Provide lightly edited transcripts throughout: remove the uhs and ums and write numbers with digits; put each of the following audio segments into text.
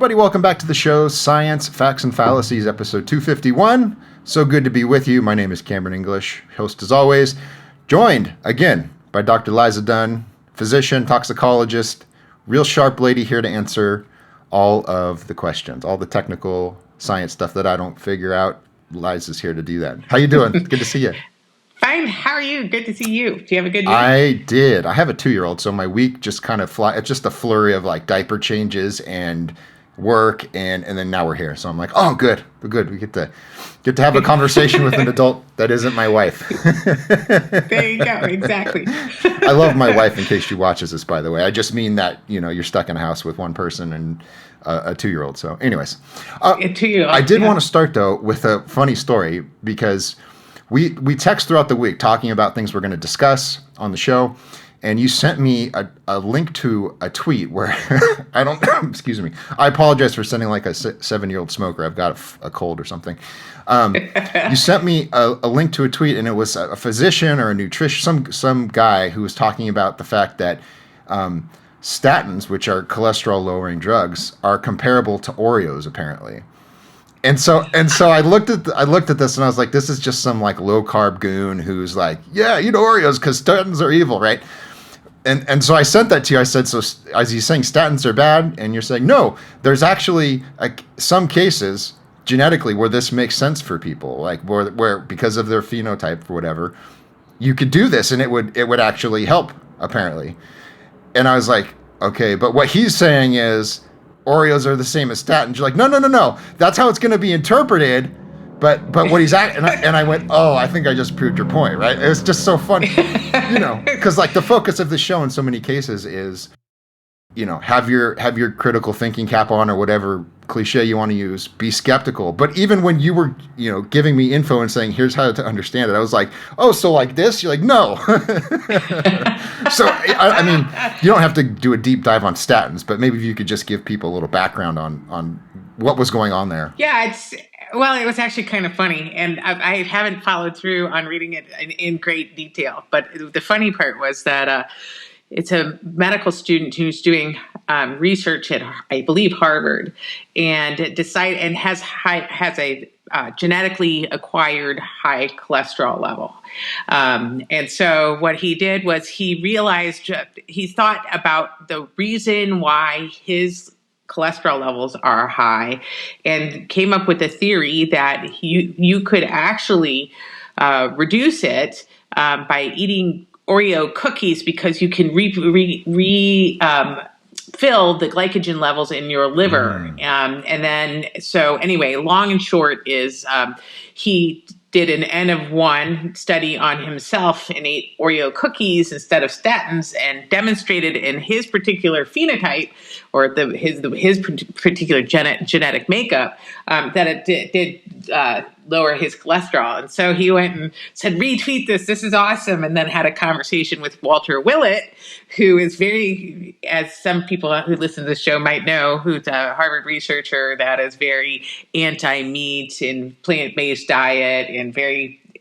everybody. Welcome back to the show, Science Facts and Fallacies, episode 251. So good to be with you. My name is Cameron English, host as always, joined again by Dr. Liza Dunn, physician, toxicologist, real sharp lady here to answer all of the questions, all the technical science stuff that I don't figure out. Liza's here to do that. How you doing? Good to see you. Fine. How are you? Good to see you. Do you have a good week? I did. I have a 2-year-old, so my week just kind of it's just a flurry of like diaper changes and work, and then now we're here. So I'm like, oh, good. We get to have a conversation with an adult that isn't my wife. There you go. Exactly. I love my wife, in case she watches this, by the way. I just mean that, you're stuck in a house with one person and a 2-year-old. So anyways, a 2-year-old. I did want to start though with a funny story, because we text throughout the week talking about things we're going to discuss on the show. And you sent me a link to a tweet where excuse me. I apologize for sending like a 7-year-old smoker. I've got a cold or something. You sent me a link to a tweet, and it was a physician or a nutrition, some guy who was talking about the fact that statins, which are cholesterol lowering drugs, are comparable to Oreos apparently. And so I looked at this and I was like, this is just some like low carb goon who's like, yeah, eat Oreos because statins are evil, right? And so I sent that to you. I said, so as he's saying statins are bad, and you're saying no, there's actually some cases genetically where this makes sense for people, like where because of their phenotype or whatever, you could do this and it would actually help apparently. And I was like, okay, but what he's saying is Oreos are the same as statins. You're like, no. That's how it's going to be interpreted. But what he's at, and I went, oh, I think I just proved your point, right? It was just so funny, because like the focus of the show in so many cases is, have your critical thinking cap on, or whatever cliche you want to use. Be skeptical. But even when you were, giving me info and saying, here's how to understand it, I was like, oh, so like this? You're like, no. So, I mean, you don't have to do a deep dive on statins, but maybe if you could just give people a little background on what was going on there. Yeah, it was actually kind of funny, and I haven't followed through on reading it in great detail. But the funny part was that it's a medical student who's doing research at, I believe, Harvard, and has a genetically acquired high cholesterol level. And so what he did was he thought about the reason why his cholesterol levels are high, and came up with a theory that you could actually reduce it by eating Oreo cookies, because you can fill the glycogen levels in your liver. And then, so anyway, long and short is he did an N of 1 study on himself and ate Oreo cookies instead of statins, and demonstrated in his particular phenotype, or his particular genetic makeup, that it did lower his cholesterol. And so he went and said, retweet this. This is awesome. And then had a conversation with Walter Willett, who is very, as some people who listen to the show might know, who's a Harvard researcher that is very anti-meat and plant-based diet, and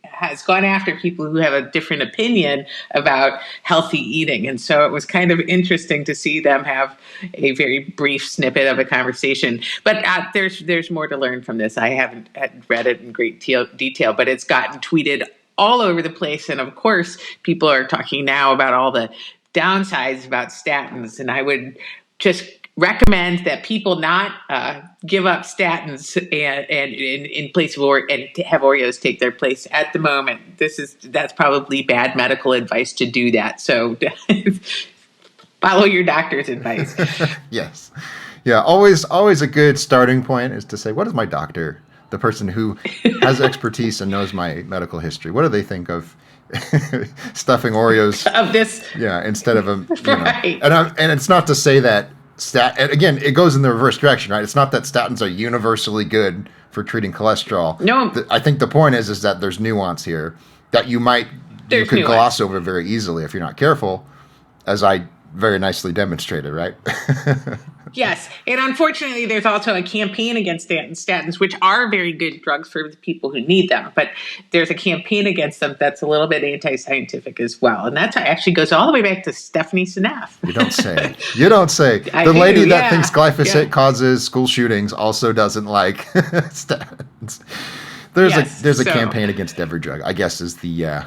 has gone after people who have a different opinion about healthy eating. And so it was kind of interesting to see them have a very brief snippet of a conversation. But there's more to learn from this. I haven't read it in great detail, but it's gotten tweeted all over the place. And of course, people are talking now about all the downsides about statins. And I would just recommend that people not give up statins and in place of and to have Oreos take their place at the moment. That's probably bad medical advice to do that. So follow your doctor's advice. Yes. Yeah. Always a good starting point is to say, what does my doctor, the person who has expertise and knows my medical history, what do they think of stuffing Oreos of this? Yeah. Instead of right. And it's not to say that and again, it goes in the reverse direction, right? It's not that statins are universally good for treating cholesterol. No. I think the point is that there's nuance here that you could gloss over very easily if you're not careful, as I very nicely demonstrated, right? Yes, and unfortunately, there's also a campaign against statins, which are very good drugs for the people who need them. But there's a campaign against them that's a little bit anti-scientific as well, and that actually goes all the way back to Stephanie Seneff. You don't say. You don't say. The lady that thinks glyphosate causes school shootings also doesn't like statins. There's a campaign against every drug, I guess, is the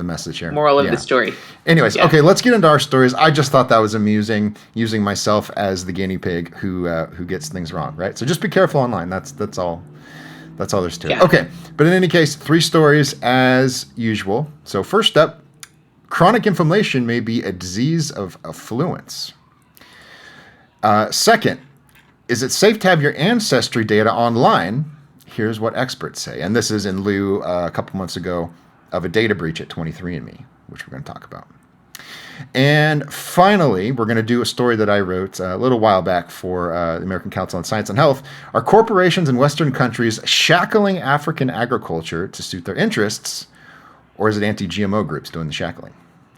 message here. Moral of the story. Anyways, okay, let's get into our stories. I just thought that was amusing, using myself as the guinea pig who gets things wrong, right? So just be careful online. That's all. That's all there's to it. Okay, but in any case, 3 stories as usual. So first up, chronic inflammation may be a disease of affluence. Second, is it safe to have your ancestry data online? Here's what experts say. And this is in lieu a couple months ago of a data breach at 23andMe, which we're going to talk about. And finally, we're going to do a story that I wrote a little while back for the American Council on Science and Health. Are corporations in Western countries shackling African agriculture to suit their interests, or is it anti-GMO groups doing the shackling?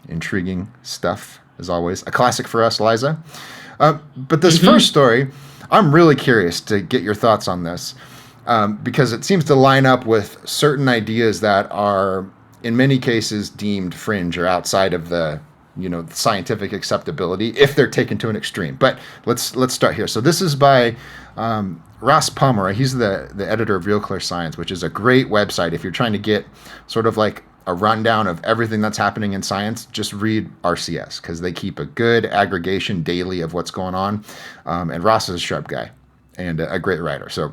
Intriguing stuff, as always. A classic for us, Liza. But this first story, I'm really curious to get your thoughts on this, because it seems to line up with certain ideas that are, in many cases, deemed fringe or outside of the scientific acceptability if they're taken to an extreme. But let's start here. So this is by Ross Pomeroy. He's the editor of Real Clear Science, which is a great website. If you're trying to get sort of like a rundown of everything that's happening in science, just read RCS, because they keep a good aggregation daily of what's going on. And Ross is a sharp guy and a great writer. So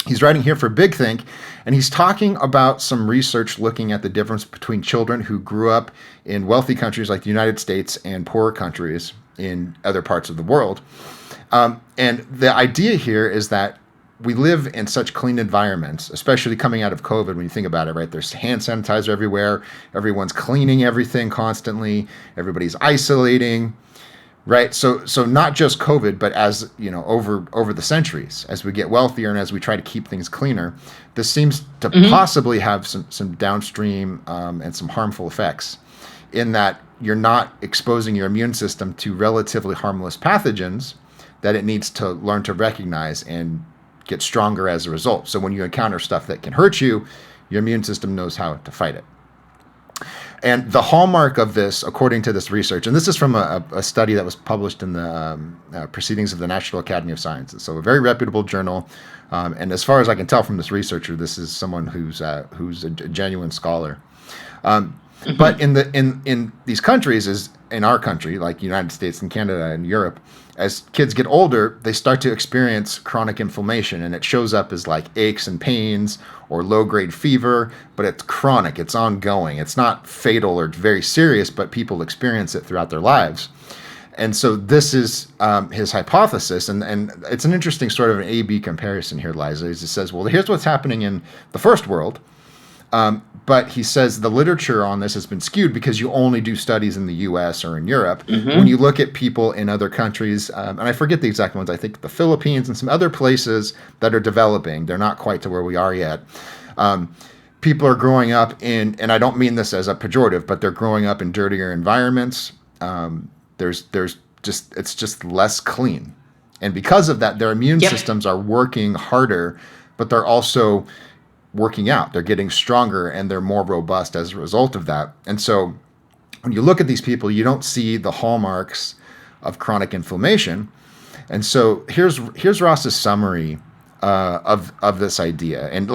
he's writing here for Big Think, and he's talking about some research looking at the difference between children who grew up in wealthy countries like the United States and poorer countries in other parts of the world. And the idea here is that we live in such clean environments, especially coming out of COVID, when you think about it, right? There's hand sanitizer everywhere. Everyone's cleaning everything constantly. Everybody's isolating. Right. So not just COVID, but as over the centuries, as we get wealthier and as we try to keep things cleaner, this seems to possibly have some downstream and some harmful effects, in that you're not exposing your immune system to relatively harmless pathogens that it needs to learn to recognize and get stronger as a result. So when you encounter stuff that can hurt you, your immune system knows how to fight it. And the hallmark of this, according to this research, and this is from a study that was published in the Proceedings of the National Academy of Sciences, so a very reputable journal. And as far as I can tell from this researcher, this is someone who's a genuine scholar. But in these countries, as in our country, like United States and Canada and Europe, as kids get older, they start to experience chronic inflammation, and it shows up as like aches and pains or low-grade fever, but it's chronic, it's ongoing. It's not fatal or very serious, but people experience it throughout their lives. And so this is his hypothesis, and it's an interesting sort of an A-B comparison here, Liza. He says, well, here's what's happening in the first world. But he says the literature on this has been skewed because you only do studies in the U.S. or in Europe. When you look at people in other countries, and I forget the exact ones, I think the Philippines and some other places that are developing, they're not quite to where we are yet. People are growing up in, and I don't mean this as a pejorative, but they're growing up in dirtier environments. It's just less clean. And because of that, their immune systems are working harder, but they're also working out. They're getting stronger and they're more robust as a result of that. And so when you look at these people, you don't see the hallmarks of chronic inflammation. And so here's Ross's summary of this idea, and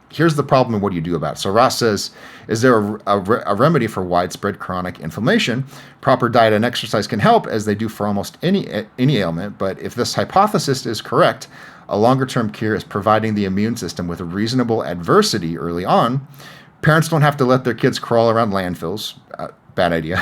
here's the problem and what do you do about it. So Ross says, is there a remedy for widespread chronic inflammation? Proper diet and exercise can help, as they do for almost any ailment. But if this hypothesis is correct, a longer-term cure is providing the immune system with a reasonable adversity early on. Parents don't have to let their kids crawl around landfills. Bad idea.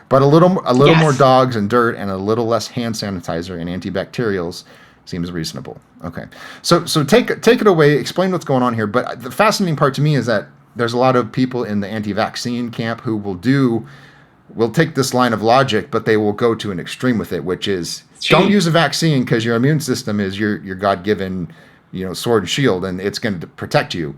But a little more dogs and dirt and a little less hand sanitizer and antibacterials seems reasonable. Okay. So take it away, explain what's going on here. But the fascinating part to me is that there's a lot of people in the anti-vaccine camp who will take this line of logic, but they will go to an extreme with it, which is don't use a vaccine because your immune system is your God-given, sword and shield, and it's going to protect you.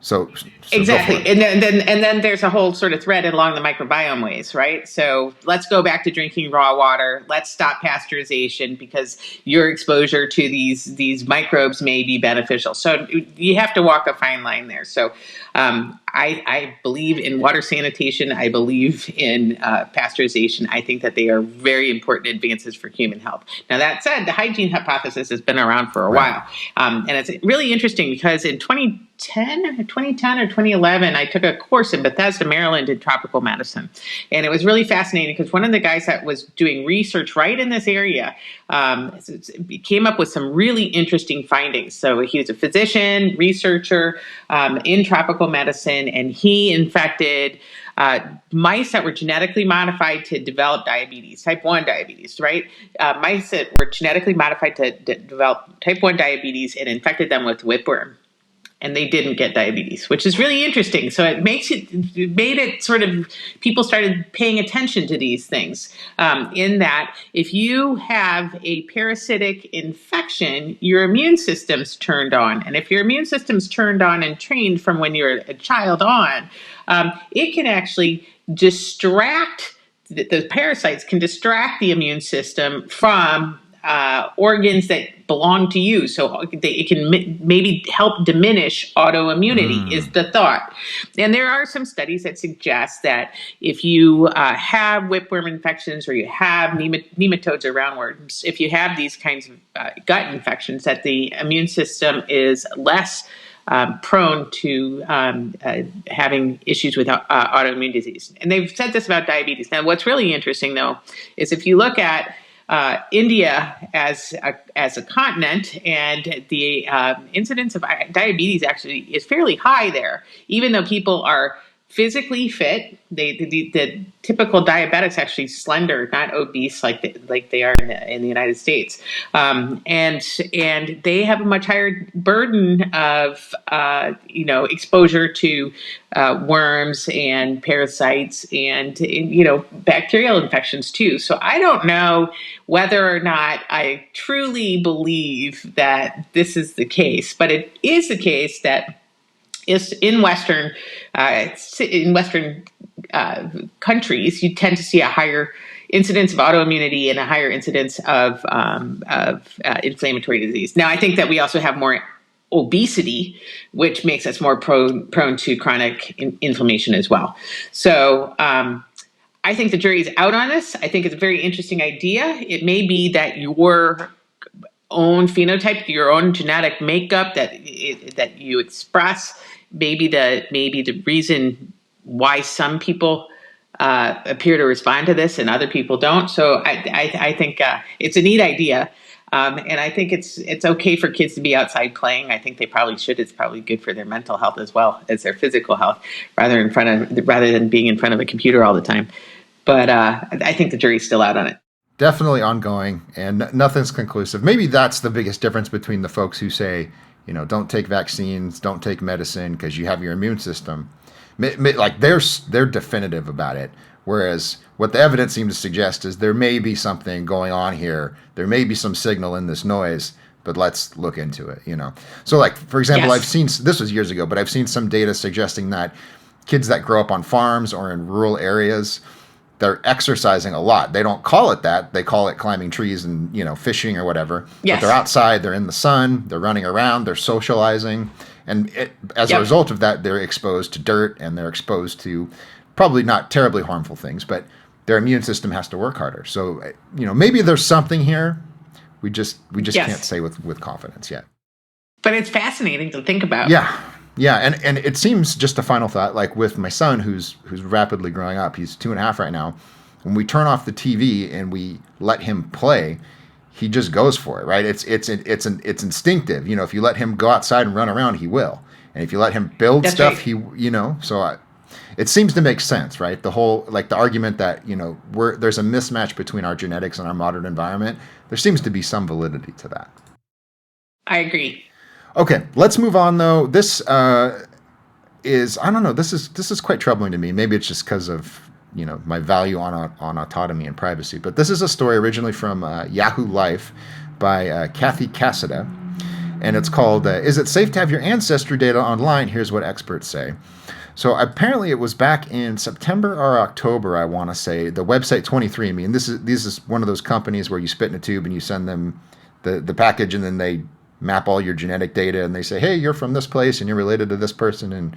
So Exactly. And then there's a whole sort of thread along the microbiome ways, right? So let's go back to drinking raw water. Let's stop pasteurization because your exposure to these microbes may be beneficial. So you have to walk a fine line there. So I believe in water sanitation. I believe in pasteurization. I think that they are very important advances for human health. Now, that said, the hygiene hypothesis has been around for a while. And it's really interesting because in 2010 or 2011, I took a course in Bethesda, Maryland in tropical medicine. And it was really fascinating because one of the guys that was doing research right in this area came up with some really interesting findings. So he was a physician, researcher in tropical medicine, and he infected mice that were genetically modified to develop diabetes, type 1 diabetes, right? Mice that were genetically modified to develop type 1 diabetes and infected them with whipworm. And they didn't get diabetes, which is really interesting. So it made it sort of, people started paying attention to these things in that if you have a parasitic infection, your immune system's turned on. And if your immune system's turned on and trained from when you're a child on, it can actually those parasites can distract the immune system from organs that belong to you. So it can maybe help diminish autoimmunity is the thought. And there are some studies that suggest that if you have whipworm infections or you have nematodes or roundworms, if you have these kinds of gut infections, that the immune system is less prone to having issues with autoimmune disease. And they've said this about diabetes. Now, what's really interesting, though, is if you look at India as a continent, and the incidence of diabetes actually is fairly high there, even though people are physically fit. The typical diabetic's actually slender, not obese like they are in the United States, and they have a much higher burden of exposure to worms and parasites and bacterial infections too. So I don't know whether or not I truly believe that this is the case, but it is the case that is in Western countries, you tend to see a higher incidence of autoimmunity and a higher incidence of inflammatory disease. Now, I think that we also have more obesity, which makes us more prone to chronic inflammation as well. So I think the jury is out on this. I think it's a very interesting idea. It may be that your own phenotype, your own genetic makeup that you express, maybe the reason why some people appear to respond to this and other people don't. So I think it's a neat idea, and I think it's okay for kids to be outside playing. I think they probably should. It's probably good for their mental health as well as their physical health, rather than being in front of a computer all the time. But I think the jury's still out on it. Definitely ongoing, and nothing's conclusive. Maybe that's the biggest difference between the folks who say, don't take vaccines, don't take medicine because you have your immune system. Like they're definitive about it. Whereas what the evidence seems to suggest is there may be something going on here. There may be some signal in this noise, but let's look into it, So like, for example, Yes. I've seen, this was years ago, but I've seen some data suggesting that kids that grow up on farms or in rural areas, they're exercising a lot. They don't call it that. They call it climbing trees and, fishing or whatever. Yes. But they're outside, they're in the sun, they're running around, they're socializing. And as a result of that, they're exposed to dirt and they're exposed to probably not terribly harmful things, but their immune system has to work harder. So, maybe there's something here. We just can't say with confidence yet. But it's fascinating to think about. Yeah, and it seems, just a final thought, like with my son who's rapidly growing up, he's 2.5 right now. When we turn off the TV and we let him play, he just goes for it, right? It's instinctive. If you let him go outside and run around, he will. And if you let him build That's stuff, right. It seems to make sense, right? The whole, like the argument that, there's a mismatch between our genetics and our modern environment. There seems to be some validity to that. I agree. Okay, let's move on though. This is, I don't know, this is quite troubling to me. Maybe it's just because of, my value on autonomy and privacy. But this is a story originally from Yahoo Life by Kathy Cassada. and it's called "Is It Safe to Have Your Ancestry Data Online?" Here's what experts say. So apparently it was back in September or October, I want to say, the website 23andMe, and this is one of those companies where you spit in a tube and you send them the package, and then they map all your genetic data and they say, hey, you're from this place and you're related to this person. And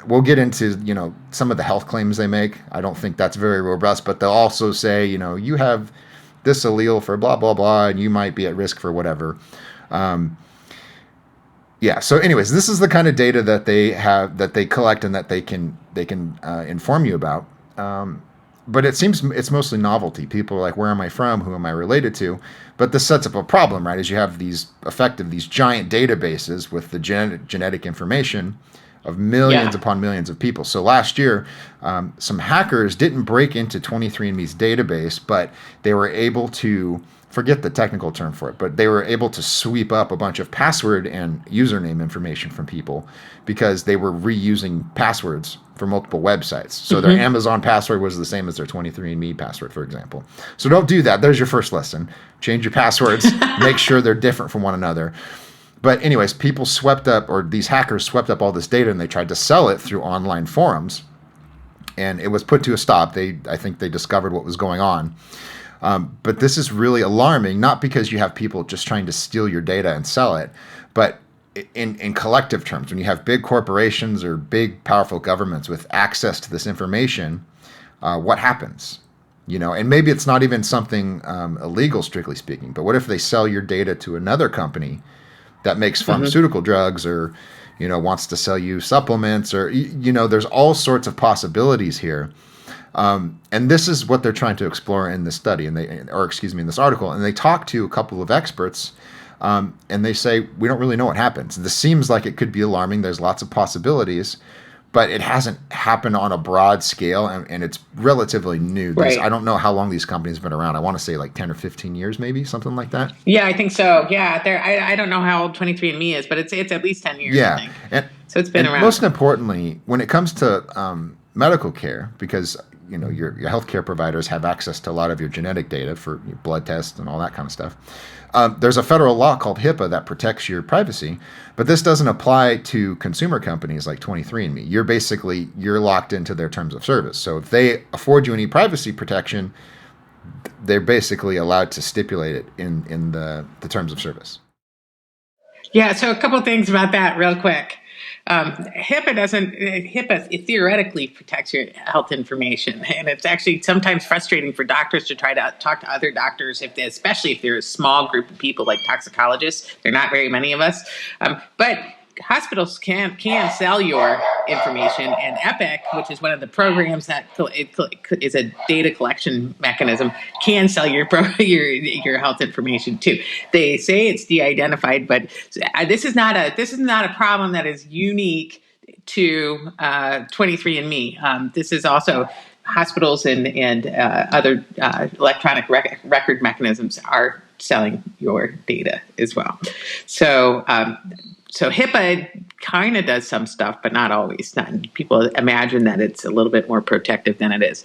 we'll get into, some of the health claims they make. I don't think that's very robust, but they'll also say, you have this allele for blah, blah, blah, and you might be at risk for whatever. Yeah. So anyways, this is the kind of data that they have, that they collect, and that they can inform you about. But it seems it's mostly novelty. People are like, where am I from? Who am I related to? But this sets up a problem, right? As you have these giant databases with the genetic information of millions upon millions of people. So last year, some hackers didn't break into 23andMe's database, but they were able to, forget the technical term for it, but they were able to sweep up a bunch of password and username information from people because they were reusing passwords for multiple websites. So their Amazon password was the same as their 23andMe password, for example. So don't do that. There's your first lesson. Change your passwords. Make sure they're different from one another. But anyways, people swept up, or these hackers swept up all this data, and they tried to sell it through online forums. And it was put to a stop. I think they discovered what was going on. But this is really alarming, not because you have people just trying to steal your data and sell it, but in collective terms, when you have big corporations or big, powerful governments with access to this information, what happens? And maybe it's not even something illegal, strictly speaking, but what if they sell your data to another company that makes pharmaceutical drugs, or, wants to sell you supplements, or, there's all sorts of possibilities here. And this is what they're trying to explore in this study, in this article. And they talk to a couple of experts, and they say, we don't really know what happens. This seems like it could be alarming. There's lots of possibilities, but it hasn't happened on a broad scale, and it's relatively new. Right. I don't know how long these companies have been around. I want to say like 10 or 15 years, maybe, something like that. Yeah, I think so. Yeah, I don't know how old 23andMe is, but it's at least 10 years, I think. So it's been around. Most importantly, when it comes to medical care, because your healthcare providers have access to a lot of your genetic data for your blood tests and all that kind of stuff. There's a federal law called HIPAA that protects your privacy, but this doesn't apply to consumer companies like 23andMe. You're locked into their terms of service. So if they afford you any privacy protection, they're basically allowed to stipulate it in the terms of service. Yeah, so a couple of things about that real quick. HIPAA theoretically protects your health information, and it's actually sometimes frustrating for doctors to try to talk to other doctors, especially if they're a small group of people like toxicologists. There are not very many of us, but hospitals can sell your information, and Epic, which is one of the programs that is a data collection mechanism, can sell your health information too. They say it's de-identified, but this is not a problem that is unique to 23andMe. This is also hospitals and other electronic record mechanisms are selling your data as well. So HIPAA kind of does some stuff, but not always. People imagine that it's a little bit more protective than it is.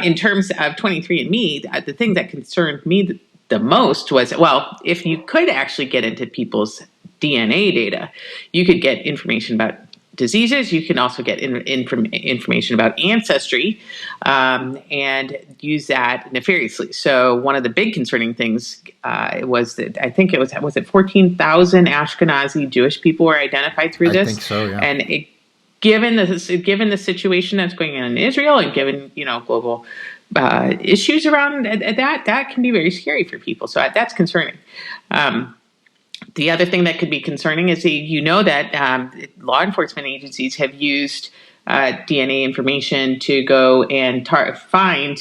In terms of 23andMe, the thing that concerned me the most was, well, if you could actually get into people's DNA data, you could get information about diseases. You can also get information about ancestry and use that nefariously. So one of the big concerning things was that I think it was 14,000 Ashkenazi Jewish people were identified through this. I think so, yeah. And given the situation that's going on in Israel, and given global issues around that can be very scary for people. So that's concerning. The other thing that could be concerning is that law enforcement agencies have used DNA information to go and find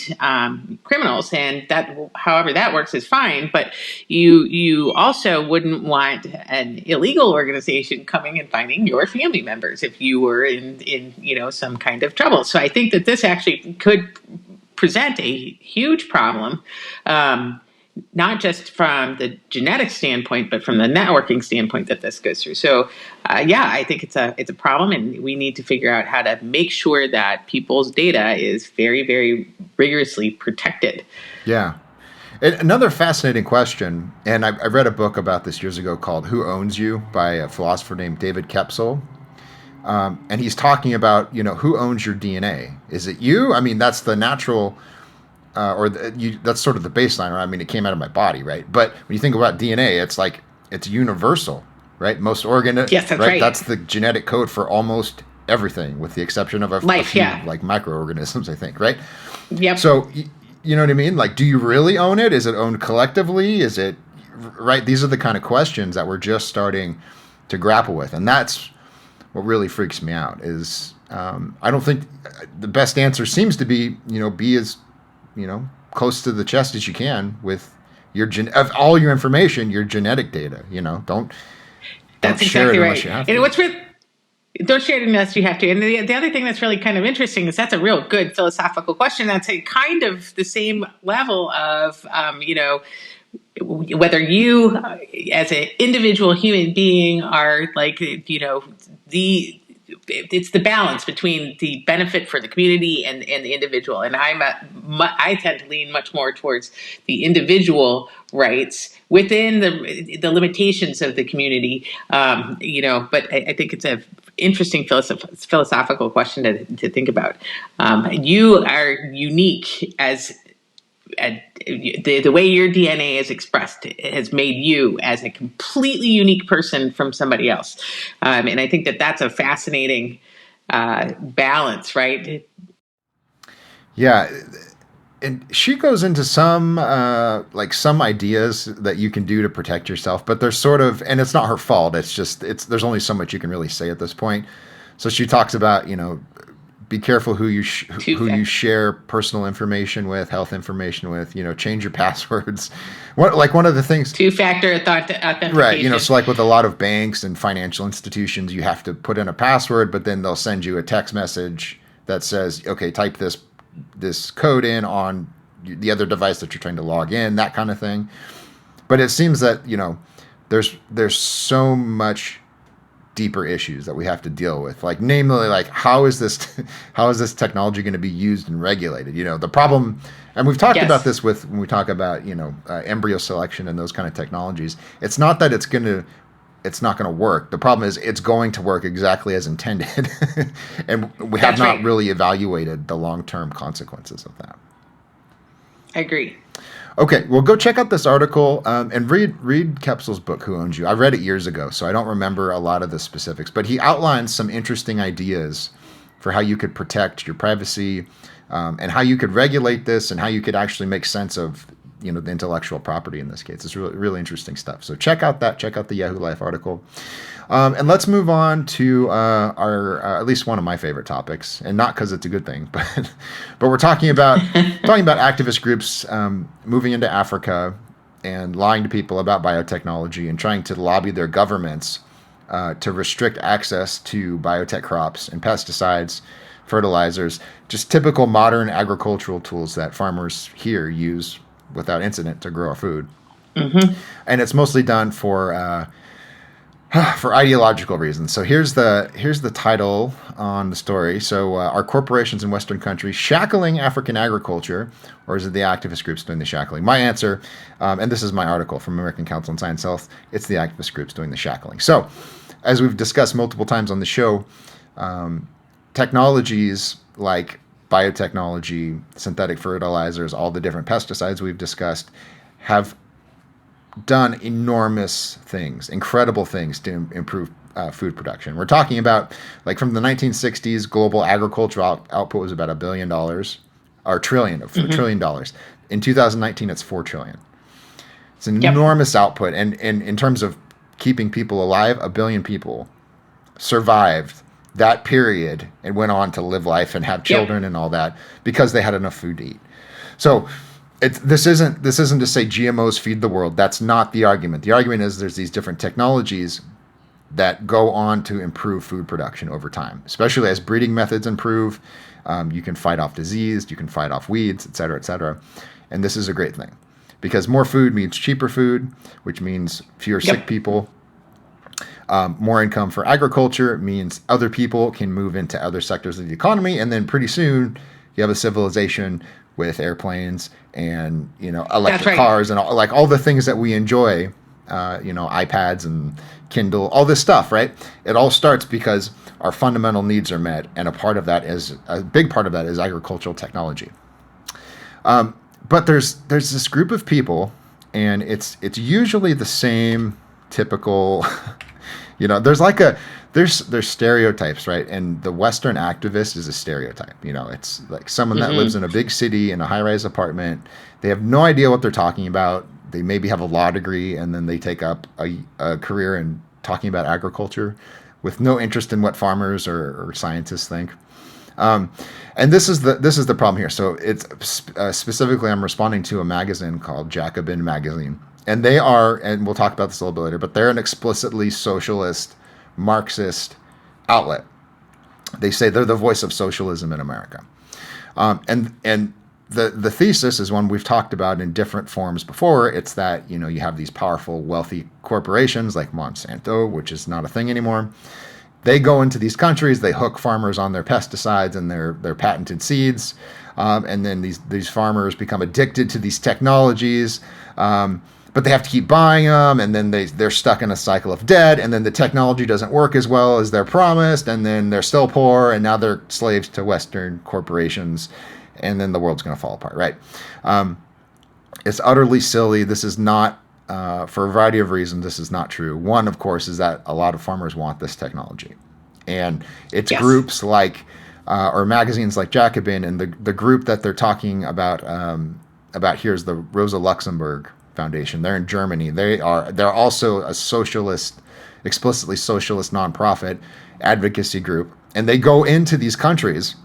criminals, and that, however that works, is fine. But you also wouldn't want an illegal organization coming and finding your family members if you were in some kind of trouble. So I think that this actually could present a huge problem. Not just from the genetic standpoint, but from the networking standpoint that this goes through. So, I think it's a problem, and we need to figure out how to make sure that people's data is very, very rigorously protected. Yeah, And another fascinating question, and I read a book about this years ago called "Who Owns You" by a philosopher named David Kepsel. And he's talking about, who owns your DNA? Is it you? I mean, that's the natural, that's sort of the baseline, right? I mean, it came out of my body, right? But when you think about DNA, it's like, it's universal, right? Most Yes, that's right. That's the genetic code for almost everything, with the exception of a few, like microorganisms, I think, right? Yep. So, you know what I mean? Like, do you really own it? Is it owned collectively? Is it, right? These are the kind of questions that we're just starting to grapple with. And that's what really freaks me out is, I don't think the best answer seems to be, be as, close to the chest as you can with your of all your information, your genetic data, don't That's share exactly it right. unless you have to. And what's don't share it unless you have to. And the other thing that's really kind of interesting is that's a real good philosophical question. That's a kind of the same level of, whether you as an individual human being are like, it's the balance between the benefit for the community and the individual. And I tend to lean much more towards the individual rights within the limitations of the community. But I think it's a interesting philosophical question to think about. You are unique as the way your DNA is expressed has made you as a completely unique person from somebody else. And I think that's a fascinating balance, right? Yeah. And she goes into some some ideas that you can do to protect yourself, but there's sort of, and it's not her fault. It's just, there's only so much you can really say at this point. So she talks about, be careful who you share personal information with, health information with, change your passwords. One of the things, two-factor authentication. Right. So like with a lot of banks and financial institutions, you have to put in a password, but then they'll send you a text message that says, okay, type this code in on the other device that you're trying to log in, that kind of thing. But it seems that, there's so much deeper issues that we have to deal with, like namely, like how is this technology going to be used and regulated? The problem, and we've talked about this when we talk about embryo selection and those kind of technologies. It's not that it's not going to work. The problem is it's going to work exactly as intended, and we have not really evaluated the long-term consequences of that. I agree. Okay, well, go check out this article and read Kepsel's book, Who Owns You? I read it years ago, so I don't remember a lot of the specifics, but he outlines some interesting ideas for how you could protect your privacy and how you could regulate this and how you could actually make sense of the intellectual property in this case. It's really, really interesting stuff. So check out the Yahoo Life article. And let's move on to our at least one of my favorite topics, and not because it's a good thing, but we're talking about activist groups moving into Africa and lying to people about biotechnology and trying to lobby their governments to restrict access to biotech crops and pesticides, fertilizers, just typical modern agricultural tools that farmers here use without incident to grow our food. Mm-hmm. And it's mostly done for ideological reasons. So here's the title on the story. So are corporations in Western countries shackling African agriculture, or is it the activist groups doing the shackling? My answer, and this is my article from American Council on Science Health, it's the activist groups doing the shackling. So as we've discussed multiple times on the show, technologies like biotechnology, synthetic fertilizers, all the different pesticides we've discussed have done enormous things, incredible things to improve food production. We're talking about, like, from the 1960s, global agricultural output was about $1 billion, or trillion, $1 trillion. In 2019, it's $4 trillion. It's an enormous output. And in terms of keeping people alive, 1 billion people survived that period and went on to live life and have children and all that because they had enough food to eat. So this isn't to say GMOs feed the world. That's not the argument. The argument is there's these different technologies that go on to improve food production over time, especially as breeding methods improve. You can fight off disease, you can fight off weeds, et cetera, et cetera. And this is a great thing because more food means cheaper food, which means fewer sick people. More income for agriculture means other people can move into other sectors of the economy. And then pretty soon you have a civilization with airplanes and, electric That's right. cars and all the things that we enjoy, iPads and Kindle, all this stuff, right? It all starts because our fundamental needs are met, and a big part of that is agricultural technology. But there's this group of people, and it's usually the same typical, there's stereotypes, right? And the Western activist is a stereotype. It's like someone that lives in a big city in a high-rise apartment. They have no idea what they're talking about. They maybe have a law degree, and then they take up a career in talking about agriculture with no interest in what farmers or scientists think. And this is the problem here. So it's specifically, I'm responding to a magazine called Jacobin Magazine, and they are, and we'll talk about this a little bit later, but they're an explicitly socialist, Marxist outlet. They say they're the voice of socialism in America, and the thesis is one we've talked about in different forms before. It's that you have these powerful, wealthy corporations like Monsanto, which is not a thing anymore. They go into these countries, they hook farmers on their pesticides and their patented seeds, and then these farmers become addicted to these technologies, but they have to keep buying them, and then they're stuck in a cycle of debt, and then the technology doesn't work as well as they're promised, and then they're still poor, and now they're slaves to Western corporations, and then the world's going to fall apart, right? It's utterly silly. This is not, for a variety of reasons, this is not true. One, of course, is that a lot of farmers want this technology. And it's groups like, or magazines like Jacobin, and the group that they're talking about here is the Rosa Luxemburg Foundation. They're in Germany. They're also a socialist, explicitly socialist nonprofit advocacy group. And they go into these countries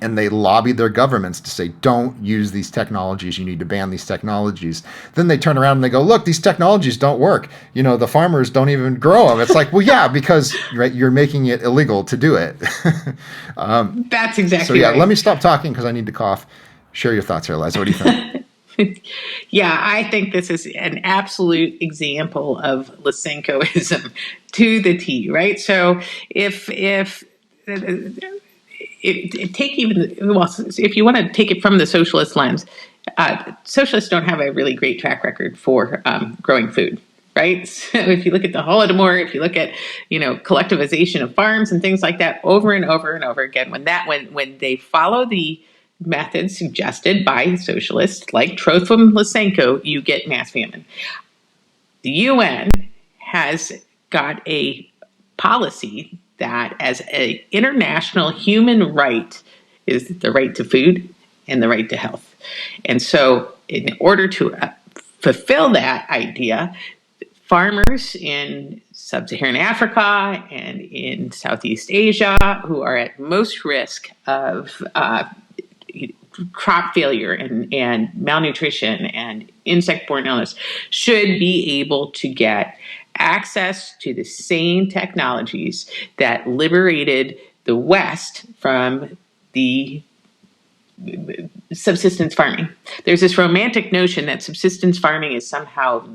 and they lobby their governments to say, don't use these technologies. You need to ban these technologies. Then they turn around and they go, look, these technologies don't work. The farmers don't even grow them. It's like, well, yeah, because you're making it illegal to do it. That's exactly right. Let me stop talking because I need to cough. Share your thoughts here, Liza. What do you think? Yeah, I think this is an absolute example of Lysenkoism to the T, right? So if if you want to take it from the socialist lens, socialists don't have a really great track record for growing food, right? So if you look at the Holodomor, if you look at collectivization of farms and things like that, over and over and over again, when they follow the methods suggested by socialists like Trofim Lysenko, you get mass famine. The UN has got a policy that as an international human right is the right to food and the right to health. And so in order to fulfill that idea, farmers in sub-Saharan Africa and in Southeast Asia, who are at most risk of crop failure and malnutrition and insect-borne illness, should be able to get access to the same technologies that liberated the West from the subsistence farming. There's this romantic notion that subsistence farming is somehow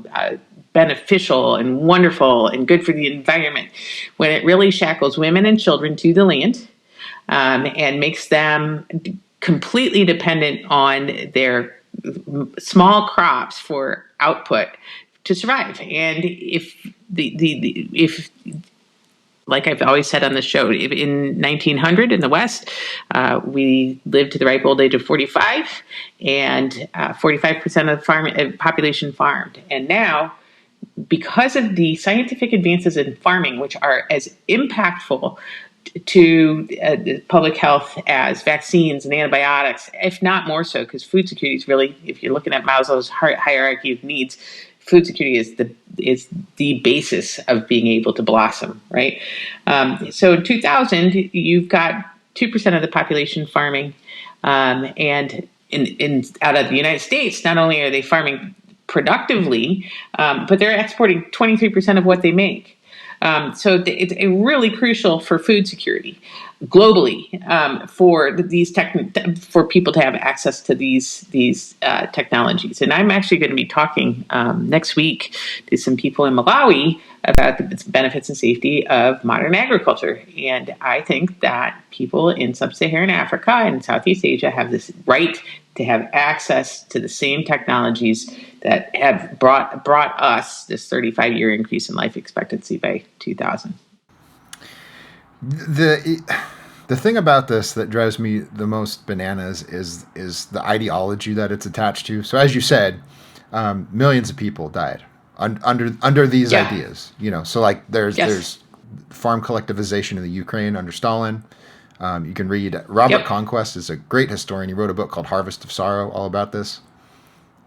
beneficial and wonderful and good for the environment, when it really shackles women and children to the land and makes them completely dependent on their small crops for output to survive. And if like I've always said on the show, in 1900 in the West, we lived to the ripe old age of 45, and 45% of the population farmed. And now, because of the scientific advances in farming, which are as impactful to public health as vaccines and antibiotics, if not more so, because food security is really, if you're looking at Maslow's hierarchy of needs, food security is the basis of being able to blossom, right? So in 2000, you've got 2% of the population farming, and out of the United States, not only are they farming productively, but they're exporting 23% of what they make. So it's really crucial for food security. globally for for people to have access to these technologies. And I'm actually going to be talking next week to some people in Malawi about the benefits and safety of modern agriculture. And I think that people in sub-Saharan Africa and Southeast Asia have this right to have access to the same technologies that have brought us this 35-year increase in life expectancy by 2000. The thing about this that drives me the most bananas is the ideology that it's attached to. So as you said, millions of people died under these ideas. So like there's farm collectivization in the Ukraine under Stalin. You can read Robert Conquest is a great historian. He wrote a book called Harvest of Sorrow all about this.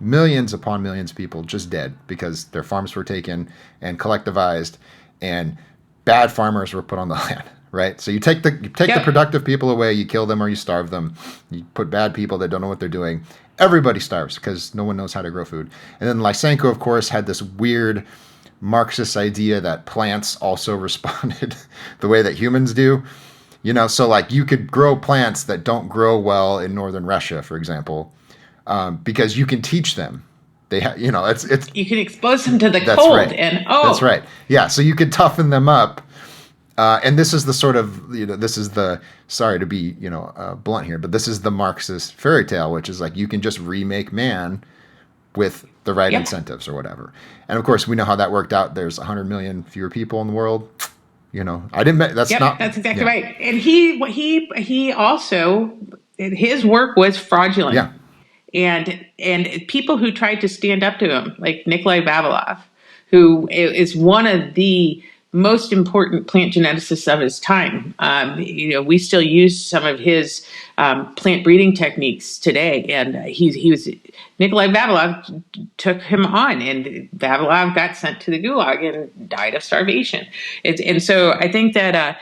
Millions upon millions of people just dead because their farms were taken and collectivized, and bad farmers were put on the land. Right, so you take the productive people away, you kill them or you starve them. You put bad people that don't know what they're doing. Everybody starves because no one knows how to grow food. And then Lysenko, of course, had this weird Marxist idea that plants also responded the way that humans do. So like you could grow plants that don't grow well in northern Russia, for example, because you can teach them. They it's you can expose them to the cold, right. And that's right. Yeah, so you could toughen them up. And this is the sort of, this is the, sorry to be, blunt here, but this is the Marxist fairy tale, which is like you can just remake man with the right incentives or whatever. And of course, we know how that worked out. There's 100 million fewer people in the world. I didn't, that's not. That's exactly right. And he also, his work was fraudulent. Yeah. And people who tried to stand up to him, like Nikolai Vavilov, who is one of the most important plant geneticists of his time. We still use some of his plant breeding techniques today. And Nikolai Vavilov took him on, and Vavilov got sent to the Gulag and died of starvation. And so I think that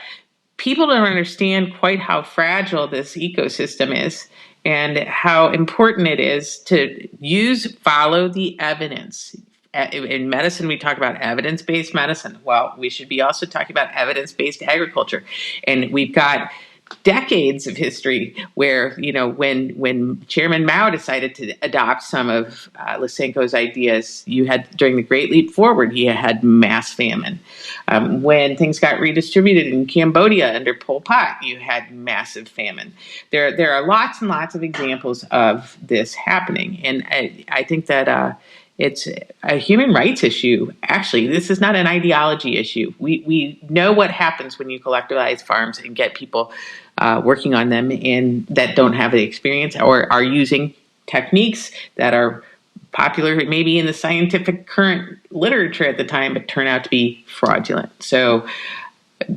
people don't understand quite how fragile this ecosystem is and how important it is to follow the evidence. In medicine, we talk about evidence-based medicine. Well, we should be also talking about evidence-based agriculture. And we've got decades of history where, when Chairman Mao decided to adopt some of Lysenko's ideas, you had, during the Great Leap Forward, you had mass famine. When things got redistributed in Cambodia under Pol Pot, you had massive famine. There are lots and lots of examples of this happening. And I think that it's a human rights issue. Actually, this is not an ideology issue. We know what happens when you collectivize farms and get people working on them and that don't have the experience or are using techniques that are popular maybe in the scientific current literature at the time, but turn out to be fraudulent. So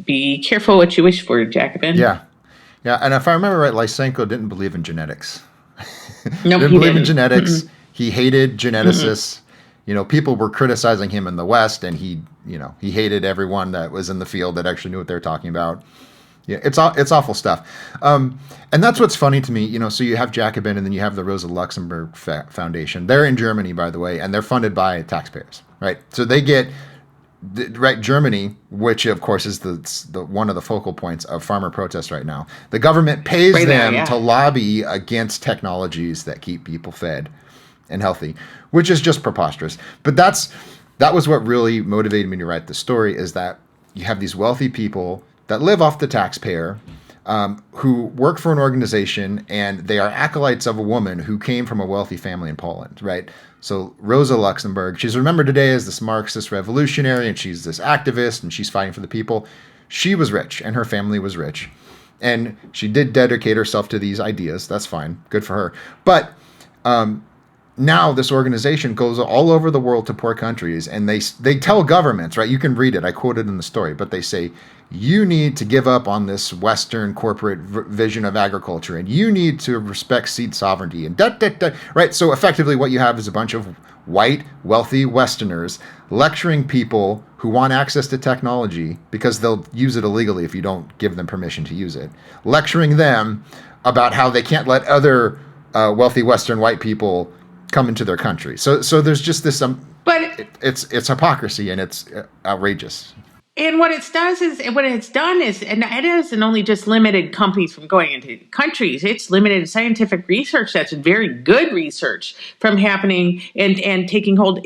be careful what you wish for, Jacobin. Yeah. And if I remember right, Lysenko didn't believe in genetics. No, didn't believe in genetics. Mm-hmm. He hated geneticists. Mm-hmm. People were criticizing him in the West, and he hated everyone that was in the field that actually knew what they were talking about. Yeah, it's awful stuff. And that's what's funny to me. So you have Jacobin, and then you have the Rosa Luxemburg Foundation. They're in Germany, by the way, and they're funded by taxpayers, right? So they get Germany, which of course is the one of the focal points of farmer protests right now. The government pays them to lobby against technologies that keep people fed and healthy, which is just preposterous. But that was what really motivated me to write the story, is that you have these wealthy people that live off the taxpayer, who work for an organization, and they are acolytes of a woman who came from a wealthy family in Poland, right? So Rosa Luxemburg, she's remembered today as this Marxist revolutionary, and she's this activist, and she's fighting for the people. She was rich, and her family was rich. And she did dedicate herself to these ideas. That's fine. Good for her. But now this organization goes all over the world to poor countries, and they tell governments, right? You can read it. I quoted in the story, but they say, you need to give up on this Western corporate vision of agriculture, and you need to respect seed sovereignty, and right? So effectively what you have is a bunch of white, wealthy Westerners lecturing people who want access to technology because they'll use it illegally if you don't give them permission to use it, lecturing them about how they can't let other wealthy Western white people come into their country. So there's just this, but it's hypocrisy, and it's outrageous. And what it's done is, and it isn't only just limited companies from going into countries, it's limited scientific research that's very good research from happening and taking hold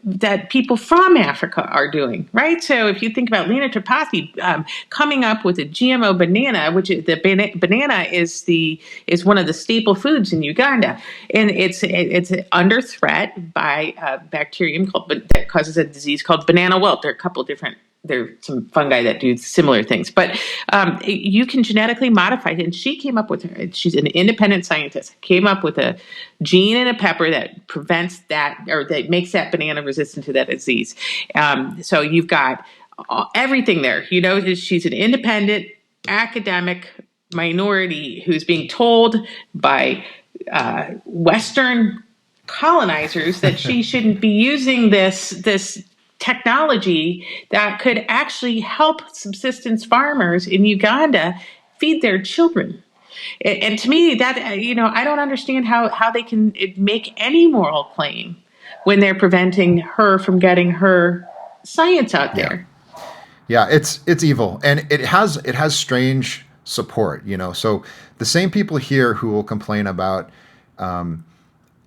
that people from Africa are doing, right? So if you think about Lena Tripathi coming up with a GMO banana, which is banana is one of the staple foods in Uganda, and it's under threat by a bacterium that causes a disease called banana wilt. There are a couple different. There are some fungi that do similar things, but you can genetically modify it. And she came up with she's an independent scientist, came up with a gene in a pepper that prevents that, or that makes that banana resistant to that disease. So you've got everything there. She's an independent academic minority who's being told by Western colonizers that she shouldn't be using this technology that could actually help subsistence farmers in Uganda feed their children. And to me, that I don't understand how they can make any moral claim when they're preventing her from getting her science out there. Yeah, it's evil, and it has strange support. So the same people here who will complain about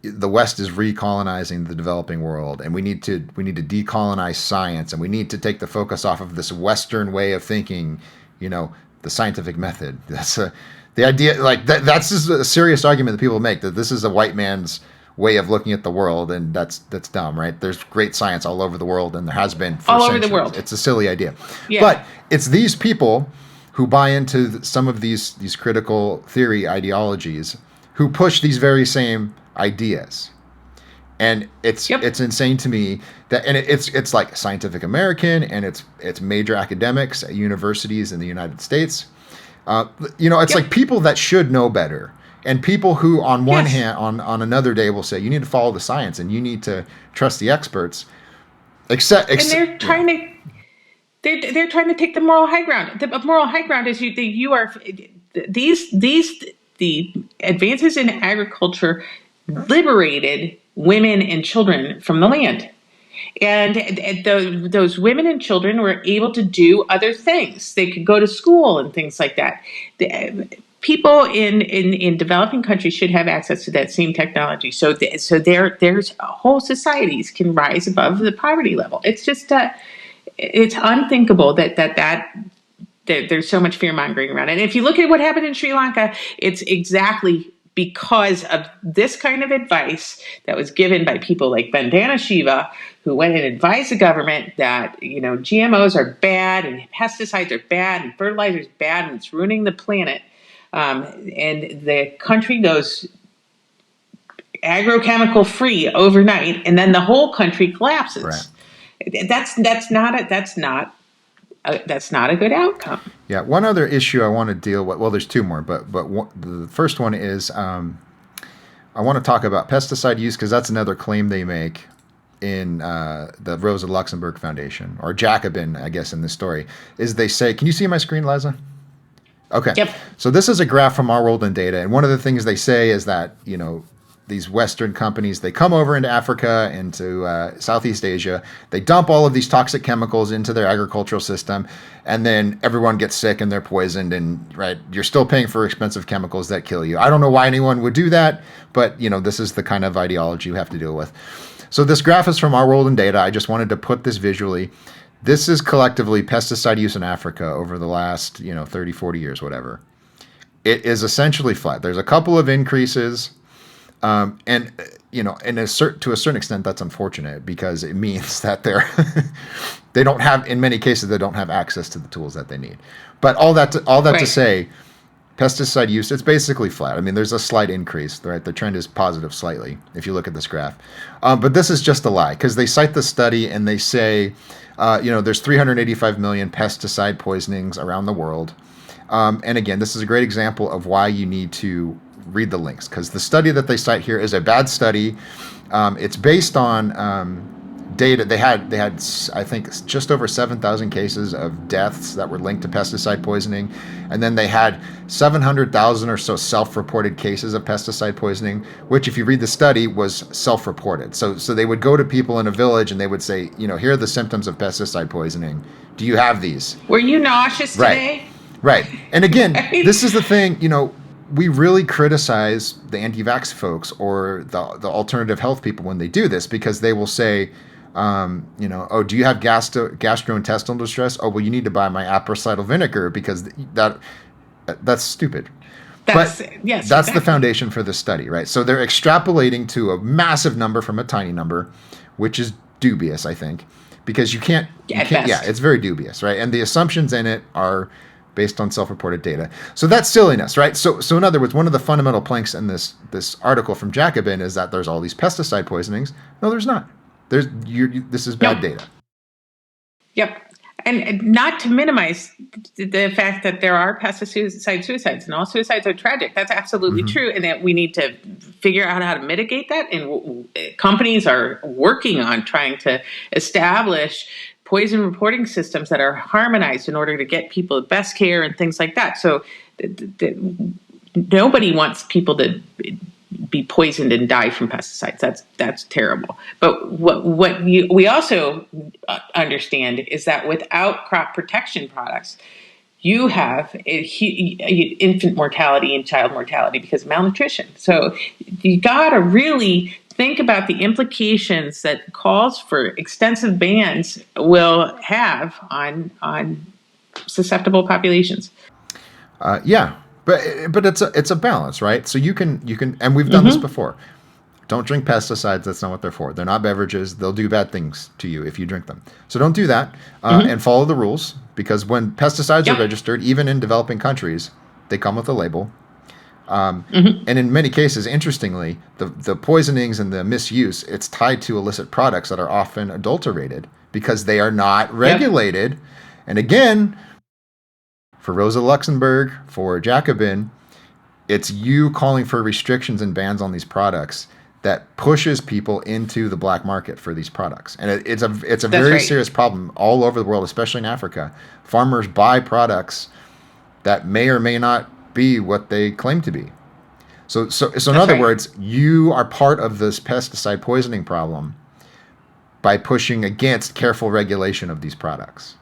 the West is recolonizing the developing world, and we need to decolonize science, and we need to take the focus off of this Western way of thinking, the scientific method. That's the idea. Like that's just a serious argument that people make, that this is a white man's way of looking at the world, and that's dumb, right? There's great science all over the world, and there has been for all centuries. Over the world. It's a silly idea, yeah. But it's these people who buy into some of these critical theory ideologies who push these very same ideas. And it's insane to me that, and it's like Scientific American, and it's major academics at universities in the United States. It's like people that should know better, and people who on one hand, on another day will say you need to follow the science and you need to trust the experts. And they're trying to they're trying to take the moral high ground. The moral high ground is the advances in agriculture liberated women and children from the land. And those women and children were able to do other things. They could go to school and things like that. People in developing countries should have access to that same technology. So there's whole societies can rise above the poverty level. It's just it's unthinkable that there's so much fear mongering around it. And if you look at what happened in Sri Lanka, it's exactly because of this kind of advice that was given by people like Vandana Shiva, who went and advised the government that GMOs are bad and pesticides are bad and fertilizer is bad and it's ruining the planet. And the country goes agrochemical free overnight, and then the whole country collapses. Right. That's not a good outcome. Yeah. One other issue I want to deal with. Well, there's two more, but the first one is I want to talk about pesticide use, because that's another claim they make in the Rosa Luxemburg Foundation, or Jacobin, I guess, in this story, is they say, can you see my screen, Liza? Okay. Yep. So this is a graph from Our World in Data, and one of the things they say is that these Western companies, they come over into Africa, into Southeast Asia, they dump all of these toxic chemicals into their agricultural system, and then everyone gets sick and they're poisoned, and you're still paying for expensive chemicals that kill you. I don't know why anyone would do that, but this is the kind of ideology you have to deal with. So this graph is from Our World in Data. I just wanted to put this visually. This is collectively pesticide use in Africa over the last 30, 40 years, whatever. It is essentially flat. There's a couple of increases. To a certain extent, that's unfortunate, because it means that they don't have, in many cases, they don't have access to the tools that they need. But all that right. To say, pesticide use, it's basically flat. I mean, there's a slight increase, right? The trend is positive slightly if you look at this graph. But this is just a lie, because they cite the study and they say, there's 385 million pesticide poisonings around the world. And again, this is a great example of why you need to read the links, because the study that they cite here is a bad study. It's based on data. They had I think just over 7,000 cases of deaths that were linked to pesticide poisoning, and then they had 700,000 or so self-reported cases of pesticide poisoning, which, if you read the study, was self-reported. So they would go to people in a village and they would say, here are the symptoms of pesticide poisoning. Do you have these? Were you nauseous today? Right. And again, Right? this is the thing, we really criticize the anti-vax folks or the alternative health people when they do this, because they will say, oh, do you have gastrointestinal distress? Oh, well, you need to buy my apple cider vinegar because that's stupid. That's exactly the foundation for this study, right? So they're extrapolating to a massive number from a tiny number, which is dubious, I think, because you can't, it's very dubious, right? And the assumptions in it are based on self-reported data. So that's silliness, right? So in other words, one of the fundamental planks in this article from Jacobin is that there's all these pesticide poisonings. No, there's not. This is bad data. Yep. And not to minimize the fact that there are pesticide suicides, and all suicides are tragic. That's absolutely true, and that we need to figure out how to mitigate that. And companies are working on trying to establish poison reporting systems that are harmonized in order to get people the best care and things like that. So nobody wants people to be poisoned and die from pesticides. That's terrible. But what we also understand is that without crop protection products, you have infant mortality and child mortality because of malnutrition. So you got to really think about the implications that calls for extensive bans will have on susceptible populations. But it's a balance, right? So you can, and we've done this before. Don't drink pesticides. That's not what they're for. They're not beverages. They'll do bad things to you if you drink them. So don't do that, and follow the rules, because when pesticides are registered, even in developing countries, they come with a label. And in many cases, interestingly, the poisonings and the misuse, it's tied to illicit products that are often adulterated because they are not regulated. And again, for Rosa Luxemburg, for Jacobin, it's you calling for restrictions and bans on these products that pushes people into the black market for these products. And it's a very serious problem all over the world, especially in Africa. Farmers buy products that may or may not be what they claim to be. So in other words, you are part of this pesticide poisoning problem by pushing against careful regulation of these products.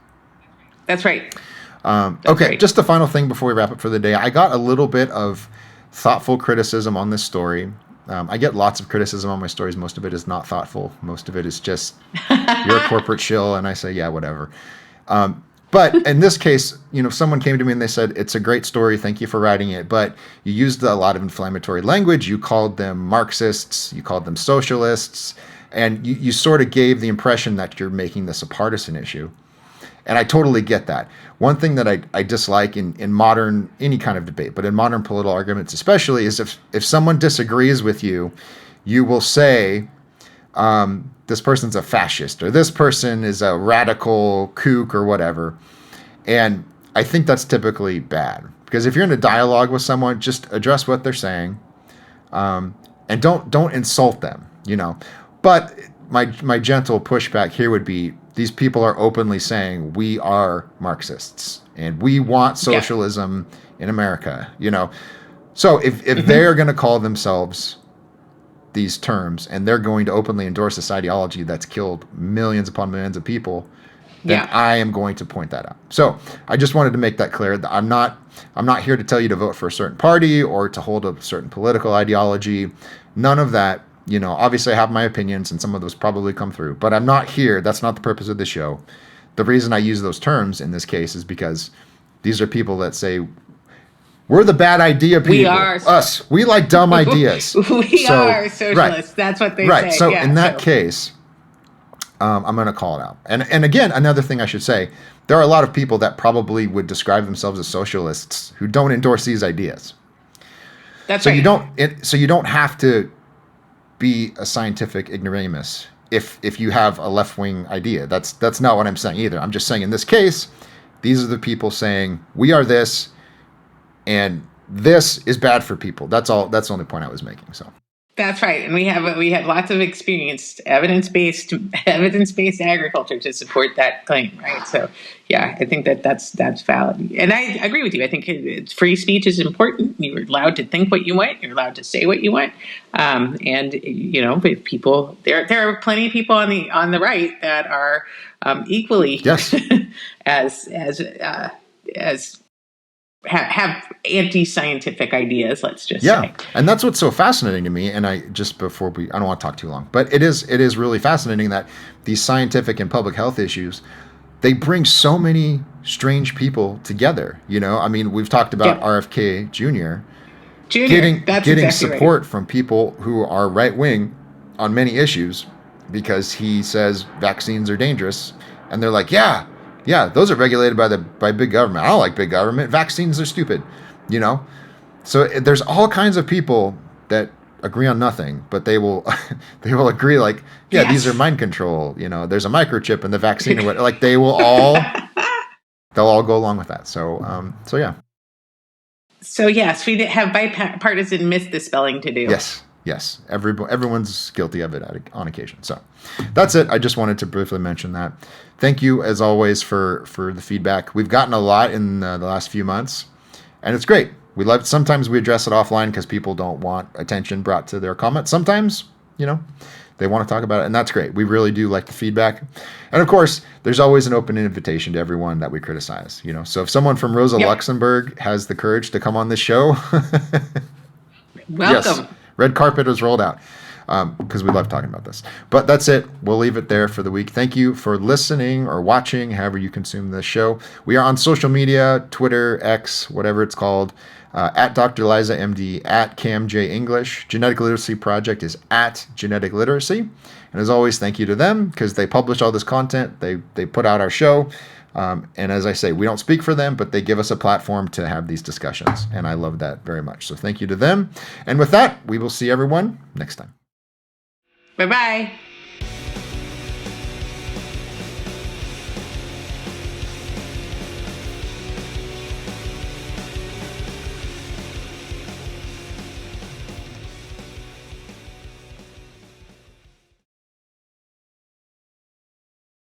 That's right. Okay, just the final thing before we wrap up for the day. I got a little bit of thoughtful criticism on this story. I get lots of criticism on my stories. Most of it is not thoughtful. Most of it is just, you're a corporate shill, and I say, yeah, whatever. But in this case, someone came to me and they said, it's a great story. Thank you for writing it. But you used a lot of inflammatory language. You called them Marxists. You called them socialists. And you sort of gave the impression that you're making this a partisan issue. And I totally get that. One thing that I dislike in modern, any kind of debate, but in modern political arguments especially, is if someone disagrees with you, you will say, this person's a fascist, or this person is a radical kook, or whatever. And I think that's typically bad, because if you're in a dialogue with someone, just address what they're saying, and don't insult them, But my gentle pushback here would be, these people are openly saying we are Marxists and we want socialism in America, So if they're going to call themselves these terms and they're going to openly endorse this ideology that's killed millions upon millions of people, then I am going to point that out. So I just wanted to make that clear. That I'm not here to tell you to vote for a certain party or to hold a certain political ideology. None of that. Obviously I have my opinions, and some of those probably come through, but I'm not here. That's not the purpose of the show. The reason I use those terms in this case is because these are people that say, we're the bad idea people. We are. Us. We like dumb ideas. We are socialists. Right. That's what they say. Right. So in that case, I'm going to call it out. And again, another thing I should say, there are a lot of people that probably would describe themselves as socialists who don't endorse these ideas. That's so right. So you don't have to be a scientific ignoramus if you have a left-wing idea. That's not what I'm saying either. I'm just saying in this case, these are the people saying we are this, and this is bad for people. That's all. That's the only point I was making. So That's right, and we had lots of experienced evidence based agriculture to support that claim, right? So, yeah, I think that's valid, and I agree with you. I think free speech is important. You're allowed to think what you want. You're allowed to say what you want, and if people there are plenty of people on the right that are equally Yes. as have anti-scientific ideas, let's just Yeah. say. And that's what's so fascinating to me. And I don't want to talk too long, but it is really fascinating that these scientific and public health issues, they bring so many strange people together. I mean, we've talked about RFK Jr. getting Exactly support right. from people who are right wing on many issues because he says vaccines are dangerous, and they're like, yeah, those are regulated by big government. I don't like big government. Vaccines are stupid, you know. So there's all kinds of people that agree on nothing, but they will they will agree like, yeah, these are mind control. There's a microchip in the vaccine or what. Like they'll all go along with that. So yeah. So yes, we have bipartisan myth dispelling to do. Yes. Everyone's guilty of it on occasion. So that's it. I just wanted to briefly mention that. Thank you, as always, for the feedback. We've gotten a lot in the last few months, and it's great. Sometimes we address it offline because people don't want attention brought to their comments. Sometimes, they want to talk about it, and that's great. We really do like the feedback. And of course, there's always an open invitation to everyone that we criticize. So if someone from Rosa Luxemburg has the courage to come on this show, welcome. Yes, red carpet is rolled out because we love talking about this. But that's it. We'll leave it there for the week. Thank you for listening or watching, however you consume this show. We are on social media, Twitter, X, whatever it's called, at Dr. Liza MD, at Cam J English. Genetic Literacy Project is at Genetic Literacy. And as always, thank you to them because they publish all this content. They put out our show. And as I say, we don't speak for them, but they give us a platform to have these discussions. And I love that very much. So thank you to them. And with that, we will see everyone next time. Bye-bye.